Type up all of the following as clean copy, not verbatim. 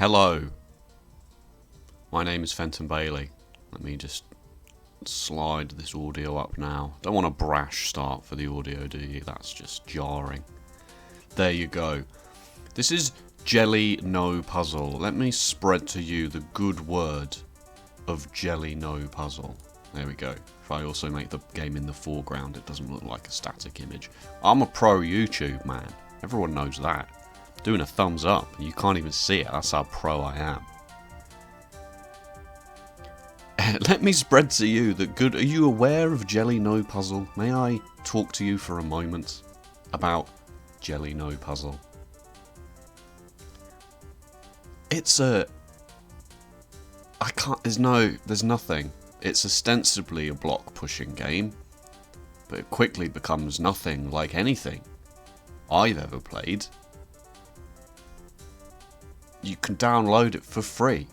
Hello. My name is Fenton Bailey. Let me just slide this audio up now. Don't want a brash start for the audio, do you? That's just jarring. There you go. This is Jelly No Puzzle. Let me spread to you the good word of Jelly No Puzzle. There we go. If I also make the game in the foreground, it doesn't look like a static image. I'm a pro YouTube man. Everyone knows that. Doing a thumbs up, you can't even see it. That's how pro I am. Let me spread to you the good. Are you aware of Jelly No Puzzle? May I talk to you for a moment about Jelly No Puzzle? It's a. I can't. There's nothing. It's ostensibly a block pushing game, but it quickly becomes nothing like anything I've ever played. You can download it for free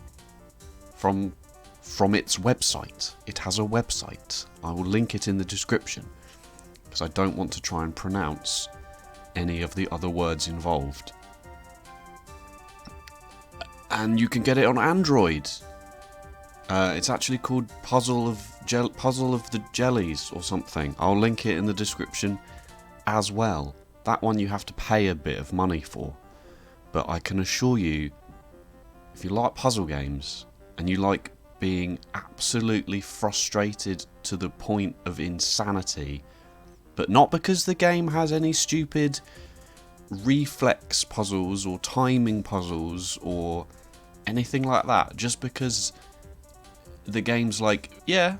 from its website. It has a website. I will link it in the description because I don't want to try and pronounce any of the other words involved. And you can get it on Android. It's actually called Puzzle of the Jellies or something. I'll link it in the description as well. That one you have to pay a bit of money for. But I can assure you, if you like puzzle games and you like being absolutely frustrated to the point of insanity, but not because the game has any stupid reflex puzzles or timing puzzles or anything like that, just because the game's like, yeah,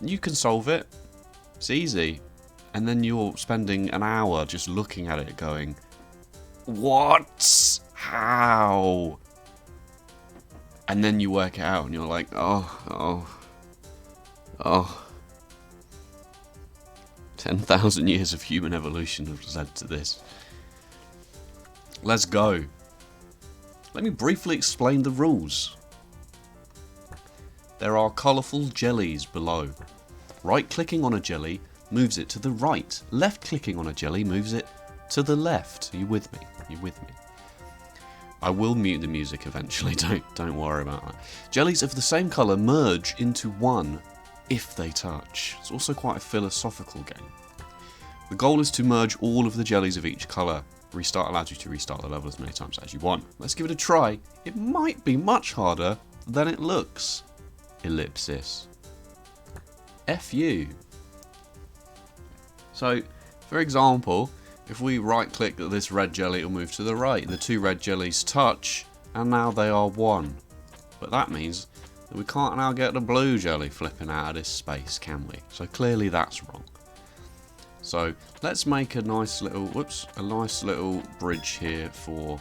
you can solve it, it's easy, and then you're spending an hour just looking at it going, what? How? And then you work it out and you're like, oh. 10,000 years of human evolution have led to this. Let's go. Let me briefly explain the rules. There are colourful jellies below. Right-clicking on a jelly moves it to the right. Left-clicking on a jelly moves it to the left. Are you with me? You with me? I will mute the music eventually, don't worry about that. Jellies of the same colour merge into one if they touch. It's also quite a philosophical game. The goal is to merge all of the jellies of each colour. Restart allows you to restart the level as many times as you want. Let's give it a try. It might be much harder than it looks. Ellipsis. F you. So, for example, if we right click this red jelly, it will move to the right. The two red jellies touch, and now they are one. But that means that we can't now get the blue jelly flipping out of this space, can we? So clearly that's wrong. So let's make a nice little, bridge here for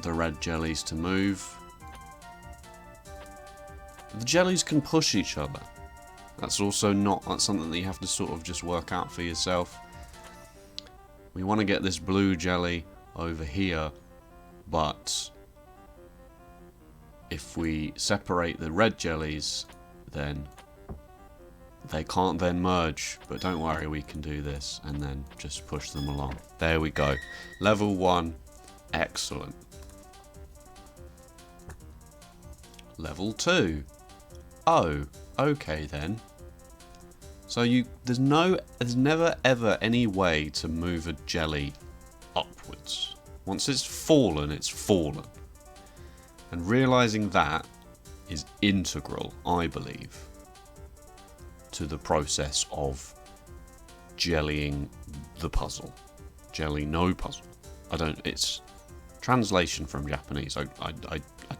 the red jellies to move. The jellies can push each other. That's also that's something that you have to sort of just work out for yourself. We want to get this blue jelly over here, but if we separate the red jellies, then they can't then merge. But don't worry, we can do this and then just push them along. There we go. Level 1, excellent. Level 2. Oh, okay then. So there's never ever any way to move a jelly upwards. Once it's fallen, it's fallen. And realizing that is integral, I believe, to the process of jellying the puzzle. Jelly No Puzzle. It's translation from Japanese. I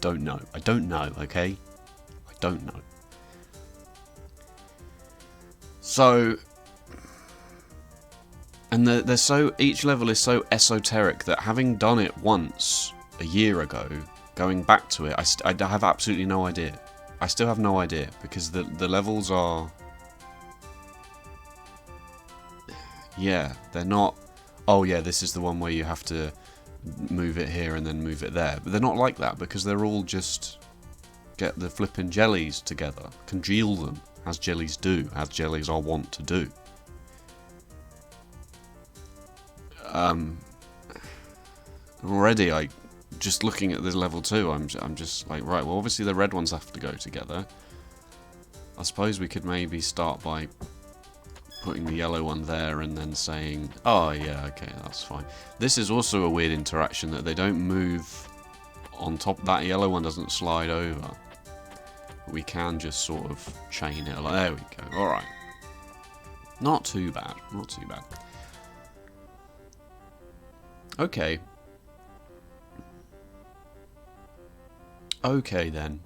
don't know. I don't know, okay? I don't know. So, and each level is so esoteric that having done it once a year ago, going back to it, I have absolutely no idea. I still have no idea because the levels are, yeah, they're not. Oh yeah, this is the one where you have to move it here and then move it there. But they're not like that because they're all just get the flipping jellies together, congeal them. As jellies do, as jellies are wont to do. Already I just looking at this level 2, I'm just like, right, well, obviously the red ones have to go together. I suppose we could maybe start by putting the yellow one there and then saying, oh yeah, okay, that's fine. This is also a weird interaction that they don't move on top. That yellow one doesn't slide over. We can just sort of chain it. Like, there we go. All right. Not too bad. Not too bad. Okay. Okay then.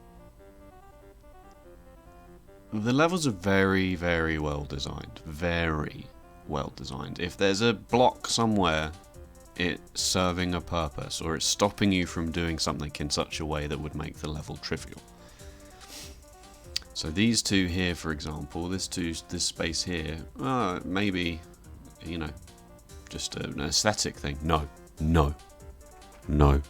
The levels are very, very well designed. Very well designed. If there's a block somewhere, it's serving a purpose, or it's stopping you from doing something in such a way that would make the level trivial. So these two here, for example, this space here, maybe, you know, just an aesthetic thing. No, no, no.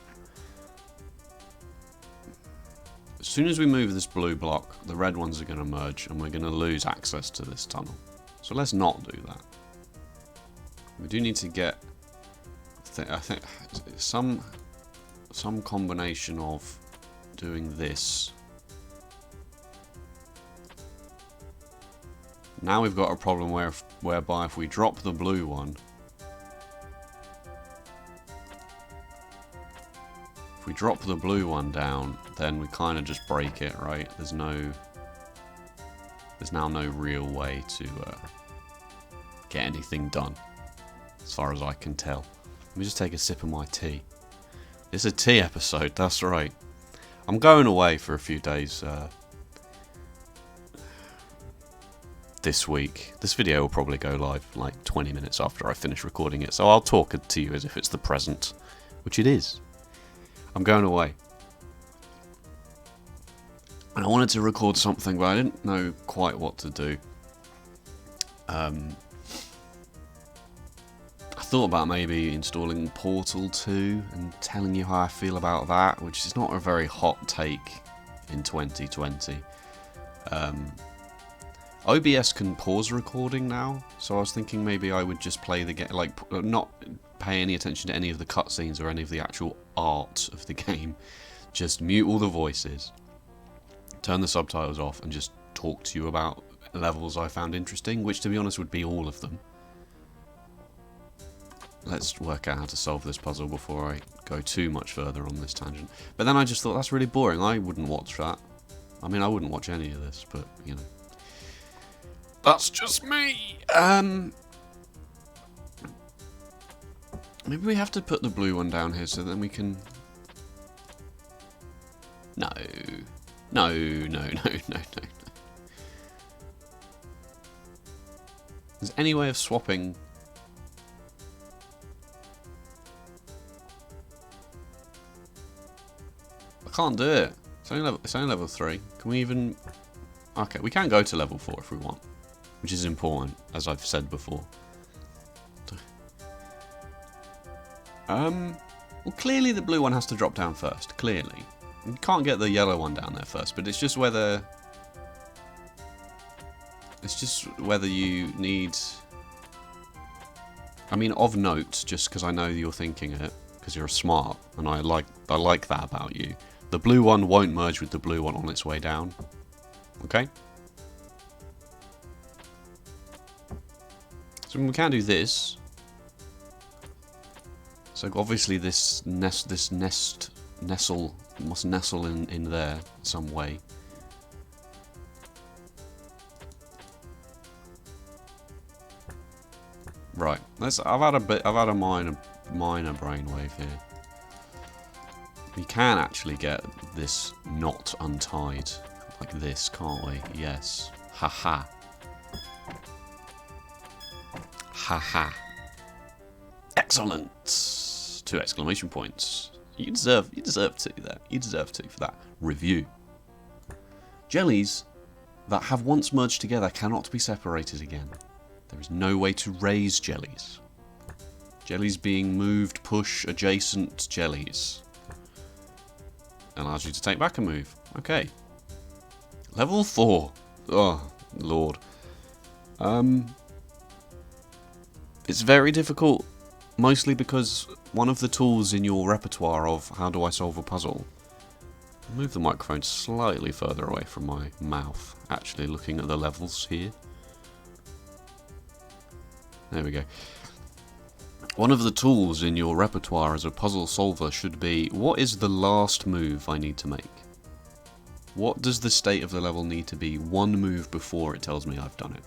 As soon as we move this blue block, the red ones are going to merge, and we're going to lose access to this tunnel. So let's not do that. We do need to get, I think, some combination of doing this. Now we've got a problem whereby if we drop the blue one, down, then we kind of just break it, right? There's now no real way to get anything done, as far as I can tell. Let me just take a sip of my tea. It's a tea episode, that's right. I'm going away for a few days this week. This video will probably go live like 20 minutes after I finish recording it, so I'll talk to you as if it's the present, which it is. I'm going away. And I wanted to record something, but I didn't know quite what to do. I thought about maybe installing Portal 2 and telling you how I feel about that, which is not a very hot take in 2020. OBS can pause recording now, so I was thinking maybe I would just play the game, like, not pay any attention to any of the cutscenes or any of the actual art of the game. Just mute all the voices, turn the subtitles off, and just talk to you about levels I found interesting, which, to be honest, would be all of them. Let's work out how to solve this puzzle before I go too much further on this tangent. But then I just thought, that's really boring. I wouldn't watch that. I mean, I wouldn't watch any of this, but, you know. That's just me! Maybe we have to put the blue one down here so then we can... No. No, no, no, no, no, no. Is there any way of swapping... I can't do it. It's only level 3. Can we even... Okay, we can go to level 4 if we want, which is important, as I've said before. Well, clearly the blue one has to drop down first, clearly. You can't get the yellow one down there first, but it's just whether... It's just whether you need... I mean, of note, just because I know you're thinking it, because you're smart, and I like that about you. The blue one won't merge with the blue one on its way down. Okay? So we can do this. So obviously this nestle must nestle in there some way. Right. I've had a minor brainwave here. We can actually get this knot untied like this, can't we? Yes. Haha. Haha. Excellent! 2 exclamation points. You deserve 2 there. You deserve 2 for that review. Jellies that have once merged together cannot be separated again. There is no way to raise jellies. Jellies being moved, push, adjacent jellies. Allows you to take back a move. Okay. Level 4. Oh, Lord. It's very difficult, mostly because one of the tools in your repertoire of how do I solve a puzzle. Move the microphone slightly further away from my mouth, actually looking at the levels here. There we go. One of the tools in your repertoire as a puzzle solver should be, what is the last move I need to make? What does the state of the level need to be one move before it tells me I've done it?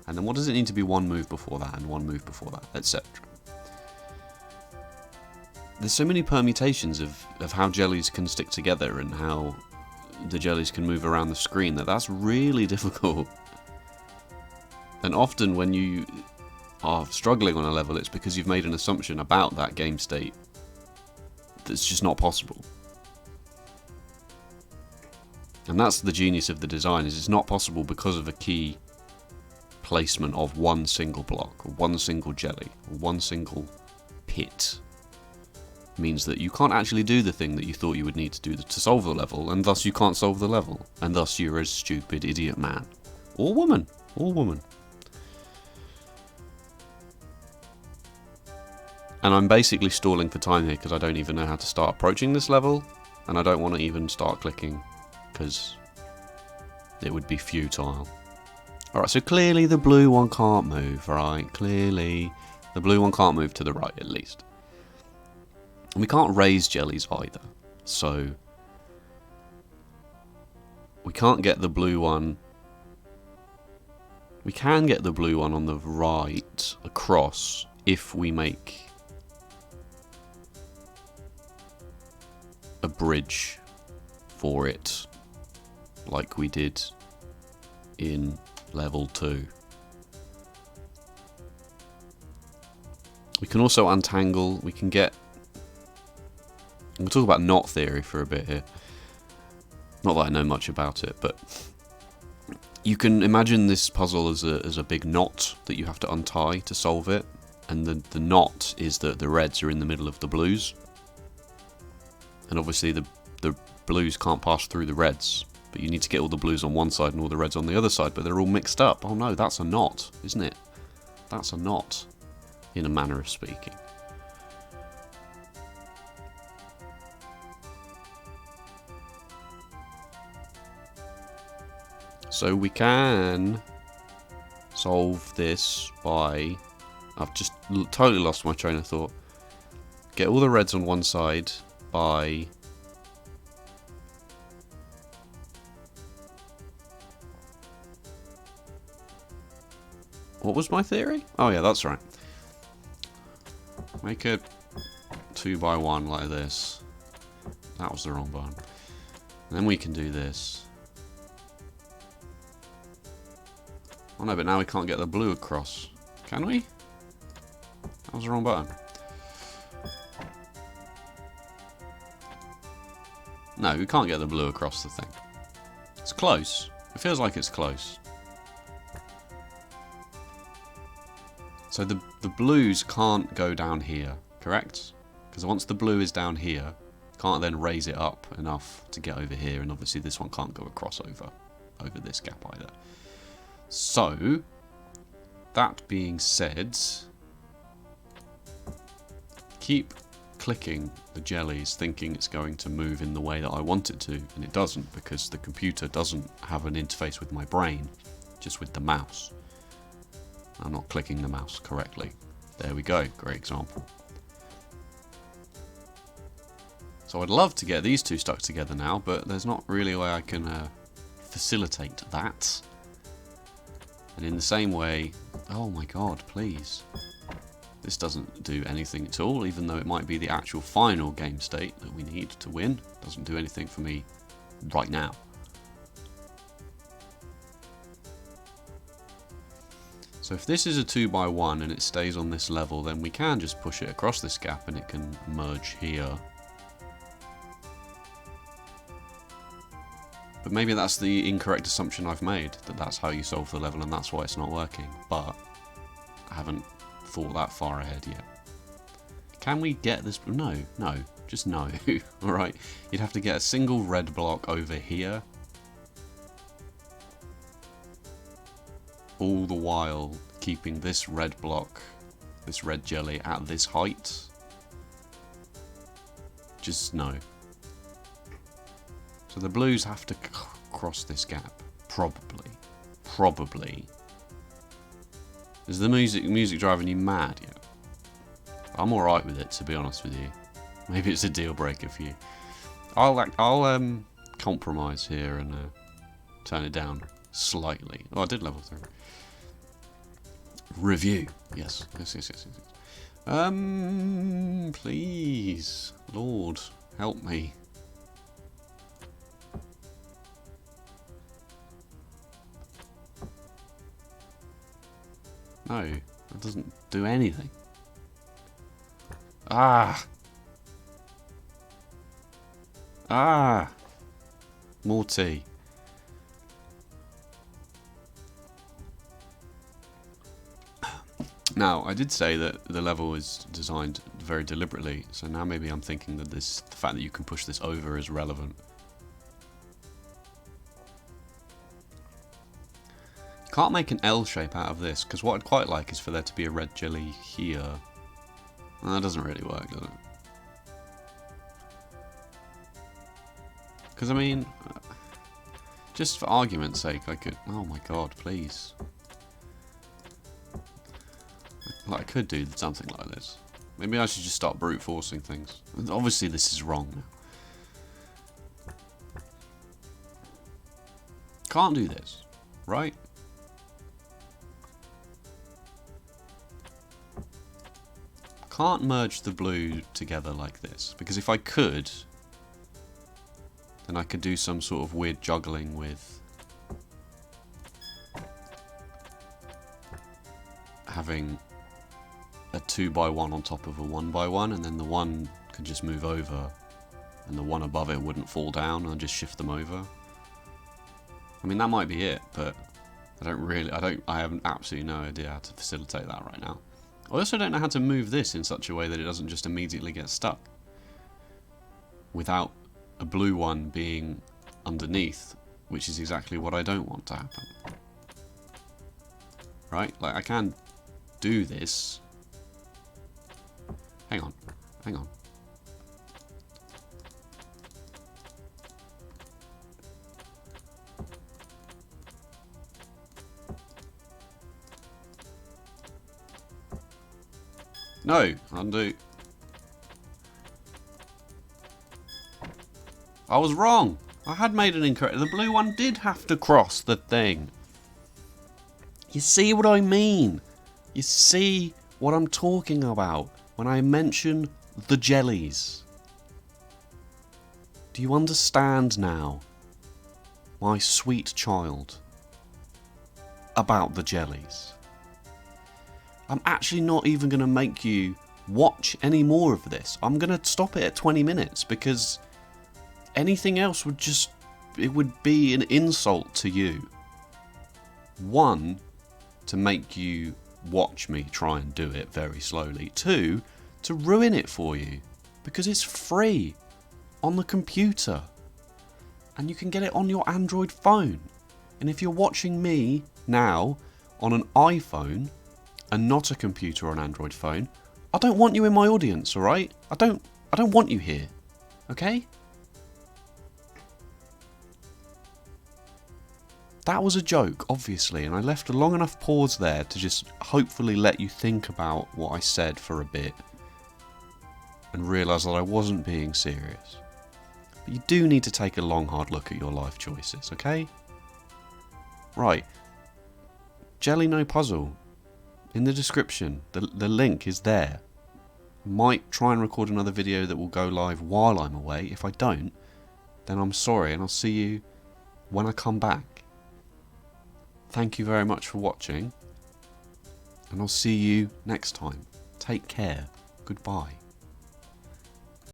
And then what does it need to be one move before that, and one move before that, etc. There's so many permutations of how jellies can stick together and how the jellies can move around the screen that's really difficult. And often when you are struggling on a level, it's because you've made an assumption about that game state that's just not possible. And that's the genius of the design, is it's not possible because of a key placement of one single block, or one single jelly, or one single pit. Means that you can't actually do the thing that you thought you would need to do to solve the level, and thus you can't solve the level, and thus you're a stupid idiot man. Or woman. Or woman. And I'm basically stalling for time here because I don't even know how to start approaching this level, and I don't want to even start clicking because it would be futile. Alright, so clearly the blue one can't move, right? Clearly the blue one can't move to the right, at least. And we can't raise jellies either, so we can't get the blue one. We can get the blue one on the right across if we make a bridge for it, like we did in level 2. We can also untangle, we can get... We'll talk about knot theory for a bit here. Not that I know much about it, but you can imagine this puzzle as a big knot that you have to untie to solve it, and the knot is that the reds are in the middle of the blues, and obviously the blues can't pass through the reds, but you need to get all the blues on one side and all the reds on the other side, but they're all mixed up. Oh no, that's a knot, isn't it? That's a knot, in a manner of speaking. So we can solve this by... I've just totally lost my train of thought. Get all the reds on one side by... What was my theory? Oh yeah, that's right. Make it 2x1 like this. That was the wrong button. Then we can do this. Oh no, but now we can't get the blue across. Can we? That was the wrong button. No, we can't get the blue across the thing. It's close. It feels like it's close. So the blues can't go down here, correct? Because once the blue is down here, can't then raise it up enough to get over here, and obviously this one can't go across over this gap either. So, that being said, keep clicking the jellies thinking it's going to move in the way that I want it to, and it doesn't, because the computer doesn't have an interface with my brain, just with the mouse. I'm not clicking the mouse correctly. There we go, great example. So I'd love to get these two stuck together now, but there's not really a way I can facilitate that. And in the same way, oh my god, please. This doesn't do anything at all, even though it might be the actual final game state that we need to win. Doesn't do anything for me right now. So if this is a 2x1 and it stays on this level, then we can just push it across this gap and it can merge here. But maybe that's the incorrect assumption I've made, that that's how you solve the level and that's why it's not working. But I haven't thought that far ahead yet. Can we get this? No, just no. Alright, you'd have to get a single red block over here. All the while keeping this red block, this red jelly at this height. Just no. So the blues have to cross this gap. Probably. Probably. Is the music driving you mad yet? I'm alright with it, to be honest with you. Maybe it's a deal breaker for you. I'll compromise here and turn it down slightly. Oh, I did level 3. Review. Yes. Please, Lord, help me. No, it doesn't do anything. Ah! More tea. Now, I did say that the level is designed very deliberately, so now maybe I'm thinking that the fact that you can push this over is relevant. Can't make an L shape out of this, because what I'd quite like is for there to be a red jelly here. That doesn't really work, does it? Because, I mean, just for argument's sake, I could... Oh my god, please. Like, I could do something like this. Maybe I should just start brute forcing things. Obviously, this is wrong now. Can't do this, right? Can't merge the blue together like this, because if I could, then I could do some sort of weird juggling with having a 2x1 on top of a 1x1, and then the one could just move over and the one above it wouldn't fall down, and I'd just shift them over. I mean, that might be it, but I have absolutely no idea how to facilitate that right now. I also don't know how to move this in such a way that it doesn't just immediately get stuck without a blue one being underneath, which is exactly what I don't want to happen. Right? Like, I can do this. Hang on. No, undo. I was wrong. I had made an incorrect. The blue one did have to cross the thing. You see what I mean? You see what I'm talking about when I mention the jellies. Do you understand now, my sweet child, about the jellies? I'm actually not even going to make you watch any more of this. I'm going to stop it at 20 minutes because anything else would it would be an insult to you. One, to make you watch me try and do it very slowly. Two, to ruin it for you because it's free on the computer and you can get it on your Android phone. And if you're watching me now on an iPhone and not a computer or an Android phone, I don't want you in my audience, alright? I don't want you here. Okay? That was a joke, obviously, and I left a long enough pause there to just hopefully let you think about what I said for a bit and realise that I wasn't being serious. But you do need to take a long, hard look at your life choices, okay? Right. Jelly No Puzzle. In the description, the link is there. I might try and record another video that will go live while I'm away. If I don't, then I'm sorry, and I'll see you when I come back. Thank you very much for watching, and I'll see you next time. Take care. Goodbye.